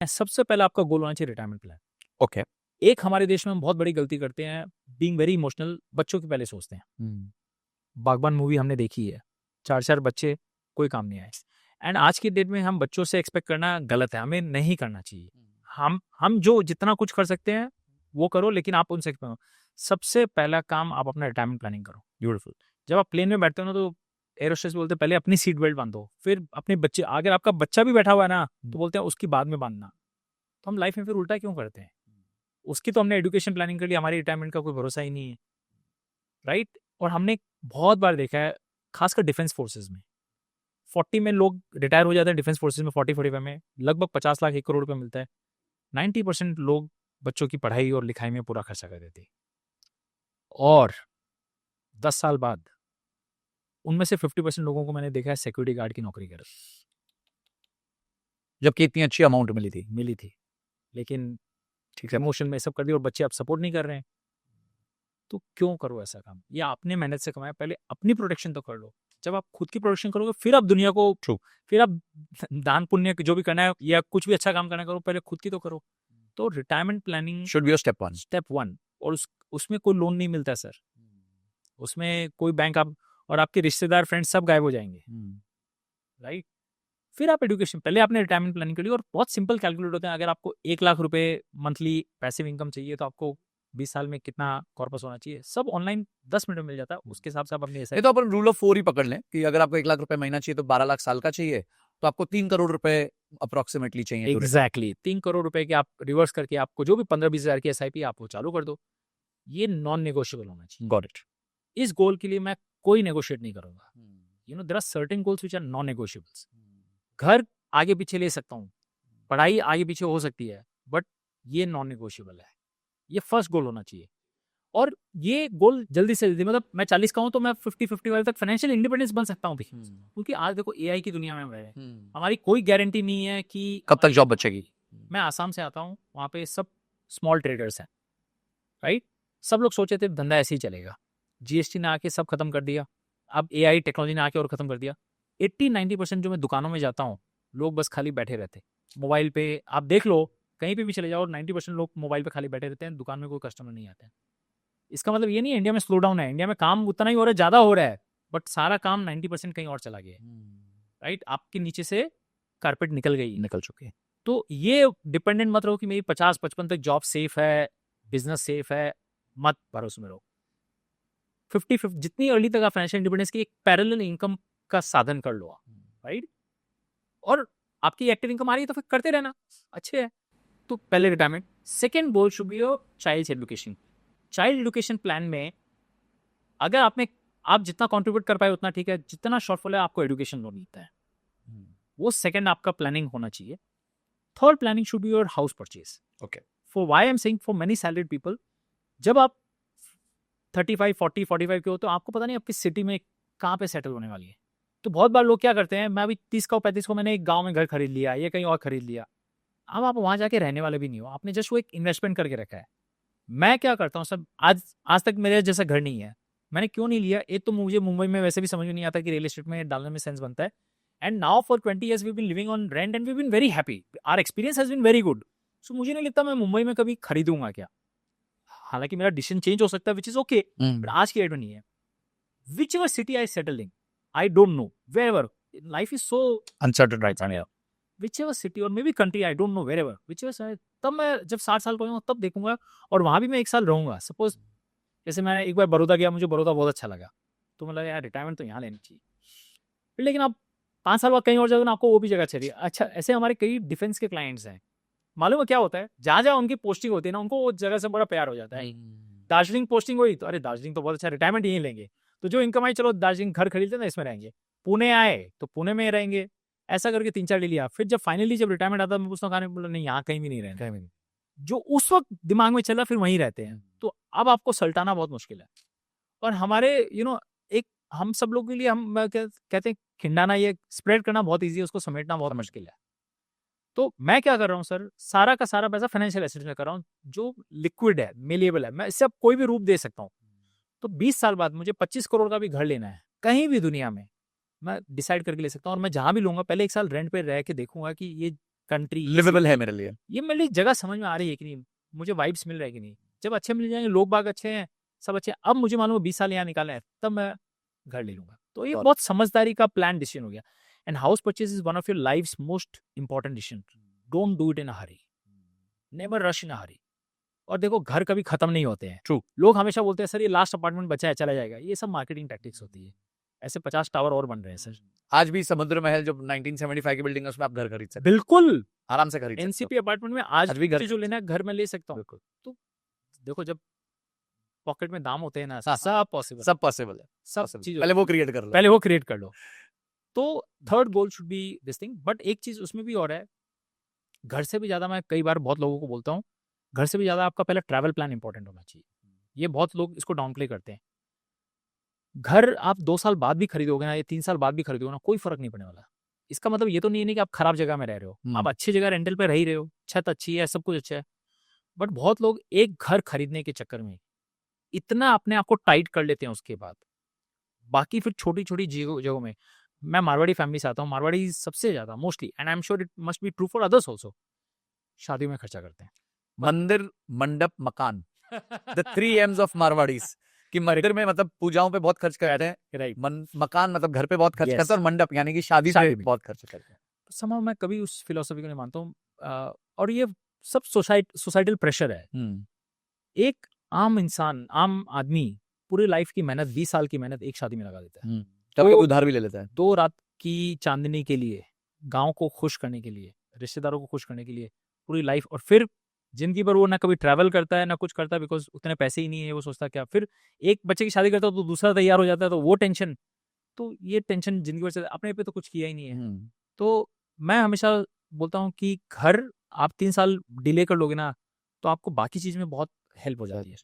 सबसे पहला आपका गोल होना चाहिए रिटायरमेंट प्लान। ओके। एक हमारे देश में हम बहुत बड़ी गलती करते हैं, बीइंग वेरी इमोशनल, बच्चों के पहले सोचते हैं। बागबान मूवी हमने देखी है, 4-4 बच्चे, कोई काम नहीं आए। एंड आज की डेट में हम बच्चों से एक्सपेक्ट करना गलत है, हमें नहीं करना चाहिए। हम जो जितना कुछ कर सकते हैं वो करो, लेकिन आप उनसे करो। सबसे पहला काम आप अपना रिटायरमेंट प्लानिंग करो। ब्यूटीफुल। जब आप प्लेन में बैठते हो ना तो एरोस्टेस बोलते हैं पहले अपनी सीट बेल्ट बांधो, फिर अपने बच्चे, अगर आपका बच्चा भी बैठा हुआ है ना तो बोलते हैं उसकी बाद में बांधना। तो हम लाइफ में फिर उल्टा क्यों करते हैं? उसकी तो हमने एजुकेशन प्लानिंग कर ली, हमारी रिटायरमेंट का कोई भरोसा ही नहीं है, राइट? और हमने बहुत बार देखा है, खासकर डिफेंस फोर्सेज में 40 में लोग रिटायर हो जाते हैं, डिफेंस फोर्सेज में 40-45 में लगभग 50 लाख 1 करोड़ रुपए मिलता है। 90% लोग बच्चों की पढ़ाई और लिखाई में पूरा खर्चा कर देते हैं, और 10 साल बाद उनमें से 50% लोगों को मैंने देखा है सिक्योरिटी गार्ड की नौकरी कर, जबकि इतनी अच्छी अमाउंट मिली थी, लेकिन ठीक है इमोशन में सब कर दिया और बच्चे अब सपोर्ट नहीं कर रहे हैं। तो क्यों करो ऐसा काम? या अपने मेहनत से कमाए, पहले अपनी प्रोटेक्शन तो कर लो। जब आप खुद की प्रोटेक्शन करोगे फिर आप दुनिया को, फिर आप दान पुण्य जो भी करना है या कुछ भी अच्छा काम करना करो, पहले खुद की तो करो। तो retirement planning should be your step 1। और उसमें कोई लोन नहीं मिलता सर, उसमें कोई बैंक, आप और आपके रिश्तेदार फ्रेंड्स सब गायब हो जाएंगे, राइट? फिर आप एजुकेशन, पहले आपने रिटायरमेंट प्लानिंग कर ली, और बहुत सिंपल कैलकुलेट होते हैं। अगर आपको 1 लाख रुपए मंथली पैसिव इनकम चाहिए तो आपको 20 साल में कितना कॉर्पस होना चाहिए, सब ऑनलाइन 10 मिनट में मिल जाता है। उसके हिसाब से आप अपनी ये तो अपन रूल ऑफ 4 ही पकड़ लें कि अगर आपको 1 लाख रुपए महीना चाहिए तो 12 लाख साल का चाहिए, तो आपको 3 करोड़ रुपए अप्रोक्सीमेटली चाहिए। एग्जैक्टली 3 करोड़ रुपए के आप रिवर्स करके आपको जो भी 15-20 हजार की SIP आप वो चालू कर दो। ये नॉन नेगोशिएबल होना चाहिए। Got it. इस गोल के लिए मैं कोई नेगोशिएट नहीं करूंगा। You know there are certain goals which are non negotiables. घर आगे पीछे ले सकता हूँ, पढ़ाई आगे पीछे हो सकती है, बट ये नॉन नेगोशिएबल है। ये फर्स्ट गोल होना चाहिए, और ये गोल जल्दी से जल्दी, मतलब मैं 40 का हूँ तो मैं 50-55 तक फाइनेंशियल इंडिपेंडेंस बन सकता हूँ भी, क्योंकि आज देखो AI की दुनिया में है, हमारी कोई गारंटी नहीं है कि कब तक जॉब बचेगी। मैं आसाम से आता हूँ, वहाँ पे सब स्मॉल ट्रेडर्स हैं, राइट? सब लोग सोचे थे धंधा ऐसे ही चलेगा, GST ने आके सब खत्म कर दिया, अब AI टेक्नोलॉजी ने आके और खत्म कर दिया। 80-90% जो मैं दुकानों में जाता हूँ, लोग बस खाली बैठे रहते, मोबाइल पे आप देख लो, कहीं पे भी चले जाओ, 90% लोग मोबाइल पे खाली बैठे रहते हैं, दुकान में कोई कस्टमर नहीं आते हैं। इसका मतलब ये नहीं है इंडिया में स्लो डाउन है, इंडिया में काम उतना ही हो रहा है, ज़्यादा हो रहा है, बट सारा काम 90% कहीं और चला गया है, राइट? आपके नीचे से कारपेट निकल चुके हैं। तो ये डिपेंडेंट मत रहो कि मेरी 50-55 तक जॉब सेफ है, बिजनेस सेफ है, मत भरोसे में रहो। 50-50 जितनी अर्ली तक आप फाइनेंशियल इंडिपेंडेंस की एक पैरेलल इनकम का साधन कर लो, राइट? और आपकी एक्टिव इनकम आ रही है तो फिर करते रहना, अच्छे है। तो पहले retirement. Second goal should be your child education. Child education plan में अगर आप जितना कंट्रीब्यूट कर पाए उतना ठीक है, जितना शॉर्टफॉल है आपको एजुकेशन लोन मिलता है, वो सेकंड आपका प्लानिंग होना चाहिए। Third planning should be your house purchase. Okay. For why I am saying, for many salaried people, जब आप 35, 40, 45 के हो तो आपको पता नहीं आपकी सिटी में कहाँ पे सेटल होने वाली है। तो बहुत बार लोग क्या करते हैं, मैं अभी 30 का 35 को मैंने एक गांव में घर खरीद लिया या कहीं और खरीद लिया, अब आप वहां जाके रहने वाले भी नहीं हो, आपने जस्ट वो एक इन्वेस्टमेंट करके रखा है। मैं क्या करता हूँ सब, आज तक मेरे जैसा घर नहीं है, मैंने क्यों नहीं लिया? एक तो मुझे मुंबई में वैसे भी समझ में नहीं आता कि रियल एस्टेट में डालने में सेंस बनता है, and now for 20 years we been living on rent and we been very happy, our experience has been very good. So मुझे नहीं लगता मैं मुंबई में कभी खरीदूंगा क्या। हालांकि मेरा डिसीजन चेंज हो सकता है, विच इज ओके, बट आज की डेट में नहीं है। Which ever city I settle in, I don't know, wherever, life is so uncertain right now, whichever city or maybe country, I don't know, wherever, whichever, तब मैं जब 60 साल का होऊंगा तब देखूंगा, और वहां भी मैं 1 साल रहूंगा। सपोज जैसे मैं एक बार बड़ौदा गया, मुझे बड़ौदा बहुत अच्छा लगा, तो मतलब यार रिटायरमेंट तो यहाँ लेनी चाहिए। फिर लेकिन आप 5 साल बाद कहीं और जाओगे ना, आपको वो भी जगह चाहिए। अच्छा, ऐसे हमारे कई डिफेंस के क्लाइंट्स हैं, मालूम है क्या होता है, जहाँ जहाँ उनकी पोस्टिंग होती है ना, उनको वो जगह से बड़ा प्यार हो जाता है। दार्जिलिंग पोस्टिंग हुई तो अरे दार्जिलिंग तो बहुत अच्छा, रिटायरमेंट यहीं लेंगे, तो जो इनकम आई चलो दार्जिलिंग घर खरीदते ना, इसमें रहेंगे। पुणे आए तो पुणे में रहेंगे, ऐसा करके 3-4 ले लिया। फिर जब फाइनली जब रिटायरमेंट आता, मैं पूछता हूँ, बोला नहीं यहाँ कहीं भी नहीं रहना, जो उस वक्त दिमाग में चला फिर वहीं रहते हैं। तो अब आपको सल्टाना बहुत मुश्किल है। और हमारे एक हम सब लोग के लिए हम कहते हैं खिंडाना, ये स्प्रेड करना बहुत ईजी है, उसको समेटना बहुत मुश्किल है। तो मैं क्या कर रहा हूँ सर, सारा का सारा पैसा फाइनेंशियल एसेट्स में कर रहा हूँ, जो लिक्विड है, मेलिएबल है, मैं इससे अब कोई भी रूप दे सकता हूँ। तो 20 साल बाद मुझे 25 करोड़ का भी घर लेना है कहीं भी दुनिया में, मैं डिसाइड करके ले सकता हूँ, और मैं जहां भी लूंगा पहले 1 साल रेंट पे रह के देखूंगा कि ये कंट्री लिवेबल है मेरे लिए। ये मेरे लिए जगह समझ में आ रही है कि नहीं, मुझे वाइब्स मिल रहा है कि नहीं। जब अच्छे मिल जाएंगे, लोग बाग अच्छे हैं, सब अच्छे हैं, अब मुझे मालूम है 20 साल यहाँ निकालना है, तब मैं घर ले लूंगा। तो ये बहुत समझदारी का प्लान डिसीजन हो गया। And house purchase is one of your life's most important decision. Don't do it in a hurry, never rush in a hurry. और देखो, घर कभी खत्म नहीं होते हैं। ट्रू। लोग हमेशा बोलते हैं सर ये लास्ट अपार्टमेंट बचा है, चला जाएगा। ये सब मार्केटिंग टैक्टिक्स होती है। ऐसे 50 टावर और बन रहे हैं सर। आज भी समुद्र महल जो 1975 की बिल्डिंग है उसमें आप घर खरीद सकते बिल्कुल, आराम से खरीद सकते एनसीपी अपार्टमेंट में आज भी घर मुझे जो लेना है घर में ले सकता हूँ। बिल्कुल। तो देखो, जब पॉकेट में दाम होते हैं ना, हाँ, सब पॉसिबल, सब पॉसिबल है। सब possible। चीज पहले वो क्रिएट कर लो। पहले वो क्रिएट कर लो। तो third goal should be this thing. But एक चीज उसमें भी और है, घर से भी ज्यादा मैं कई बार बहुत लोगों को बोलता हूँ, घर से भी ज्यादा आपका पहला ट्रैवल प्लान इंपॉर्टेंट होना चाहिए। ये बहुत लोग इसको डाउन प्ले करते हैं। घर आप 2 साल बाद भी खरीदोगे ना, या 3 साल बाद भी खरीदोगे ना, कोई फर्क नहीं पड़ने वाला। इसका मतलब ये तो नहीं है कि आप खराब जगह में रह रहे हो। आप अच्छी जगह रेंटल पे रह ही रहे हो, छत अच्छी है, सब कुछ अच्छा है। बट बहुत लोग एक घर खरीदने के चक्कर में इतना अपने आप को टाइट कर लेते हैं, उसके बाद बाकी फिर छोटी छोटी जगहों में। मैं मारवाड़ी फैमिली से आता हूँ। मारवाड़ी सबसे ज्यादा mostly, and I am sure it must be true for others also, शादियों में खर्चा करते हैं। मंदिर, मंडप, मकान, द 3 M's ऑफ मारवाड़ीज। कि मंदिर में मतलब पूजाओं पे बहुत खर्च करते हैं, राइट। मकान मतलब घर पे बहुत खर्च Yes. करते हैं, और मंडप यानी कि शादी शादी पे में। बहुत खर्च करते हैं। समाव मैं कभी उस फिलोसफी को नहीं मानता हूँ। और ये सब सोसाइटल प्रेशर है। एक आम इंसान, आम आदमी पूरी लाइफ की मेहनत, 20 साल की मेहनत एक शादी में लगा देता है। कभी उधार भी ले लेता है। 2 रात की चांदनी के लिए, गांव को खुश करने के लिए, रिश्तेदारों को खुश करने के लिए पूरी लाइफ। और फिर जिंदगी भर वो ना कभी ट्रैवल करता है ना कुछ करता है, बिकॉज उतने पैसे ही नहीं है। वो सोचता क्या, फिर एक बच्चे की शादी करता है तो दूसरा तैयार हो जाता है, तो वो टेंशन। तो ये टेंशन जिंदगी भर से, अपने पे तो कुछ किया ही नहीं है। तो मैं हमेशा बोलता हूँ कि घर आप 3 साल डिले कर लोगे ना, तो आपको बाकी चीज में बहुत हेल्प हो जाती है।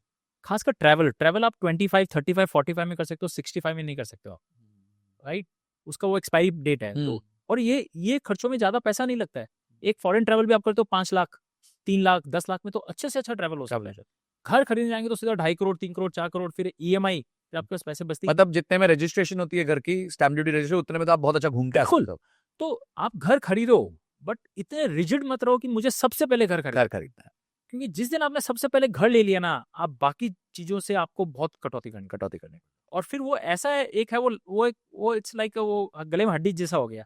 खासकर ट्रैवल आप 25, 35, 45 में कर सकते हो, 65 में नहीं कर सकते हो आप, राइट। उसका वो एक्सपायरी डेट है। तो और ये खर्चों में ज्यादा पैसा नहीं लगता है। एक फॉरेन ट्रैवल भी आप करते हो 5 लाख, 3 लाख, 10 लाख में तो अच्छे से अच्छा ट्रैवल हो सकता है। घर खरीदने जाएंगे तो सीधा 2.5 करोड़, 3 करोड़, 4 करोड़, फिर EMI, फिर आपके पास पैसे बचते। मतलब जितने में रजिस्ट्रेशन होती है घर की, स्टैम्प ड्यूटी रजिस्ट्रेशन, उतने में तो आप बहुत अच्छा घूमते हैं। तो आप घर खरीदो, बट इतने रिजिड मत रहो कि मुझे सबसे पहले घर खरीदना है। क्योंकि जिस दिन आपने सबसे पहले घर ले लिया ना, आप बाकी चीजों से आपको बहुत कटौती करनी। और फिर वो ऐसा है, एक है वो इट्स लाइक वो गले में हड्डी जैसा हो गया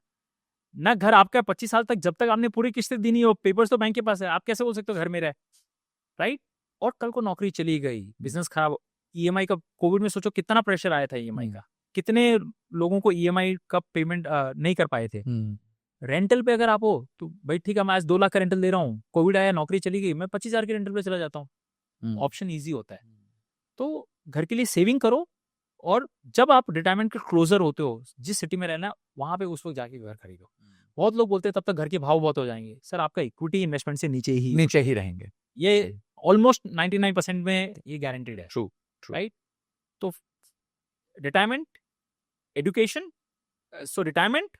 ना। घर आपका 25 साल तक, जब तक आपने पूरी किस्तें दी नहीं हो, पेपर्स तो बैंक के पास है, आप कैसे बोल सकते हो घर मेरा है, राइट। और कल को नौकरी चली गई, बिजनेस खराब, EMI का, कोविड में सोचो कितना प्रेशर आया था EMI का, कितने लोगों को EMI का पेमेंट नहीं कर पाए थे। रेंटल पे अगर आप हो तो भाई ठीक है, मैं आज 2 लाख का रेंटल दे रहा हूँ, कोविड आया, नौकरी चली गई, मैं 25,000 के रेंटल पे चला जाता हूँ। ऑप्शन ईजी होता है। तो घर के लिए सेविंग करो, और जब आप रिटायरमेंट के क्लोजर होते हो, जिस सिटी में रहना, वहां पे उस वक्त जाके घर खरीदो। बहुत लोग बोलते हैं तब तक घर के भाव बहुत हो जाएंगे। सर, आपका इक्विटी इन्वेस्टमेंट से नीचे ही रहेंगे। ये ऑलमोस्ट 99% में ये गारंटेड है। True, right. तो retirement, education, so retirement,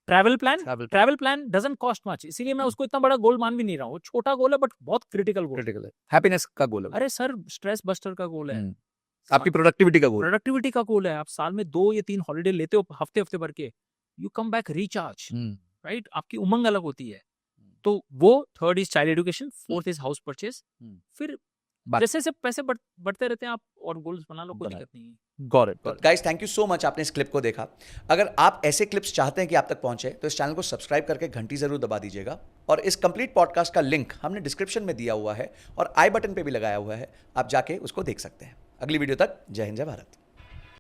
travel plan doesn't cost much, इसीलिए मैं उसको इतना बड़ा गोल मान भी नहीं रहा हूँ। छोटा गोल है बट बहुत क्रिटिकल है। हैप्पीनेस का गोल है। अरे सर, स्ट्रेस बस्टर का गोल है। आपकी प्रोडक्टिविटी का गोल है। आप साल में 2 या 3 हॉलीडे लेते हो, हफ्ते भर के, you come back recharge, right. आपकी उमंग अलग होती है। तो वो third is child education, fourth is house purchase. फिर जैसे से पैसे बढ़ते रहते हैं, आप और गोल्स बना लो, कोई दिक्कत नहीं है। Got it. Guys, thank you so much, आपने इस क्लिप को देखा। अगर आप ऐसे क्लिप्स चाहते हैं कि आप तक पहुंचे, तो इस चैनल को सब्सक्राइब करके घंटी जरूर दबा दीजिएगा। और इस कंप्लीट पॉडकास्ट का लिंक हमने डिस्क्रिप्शन में दिया हुआ है, और आई बटन पे भी लगाया हुआ है, आप जाके उसको देख सकते हैं। अगली वीडियो तक जय हिंद, जय भारत।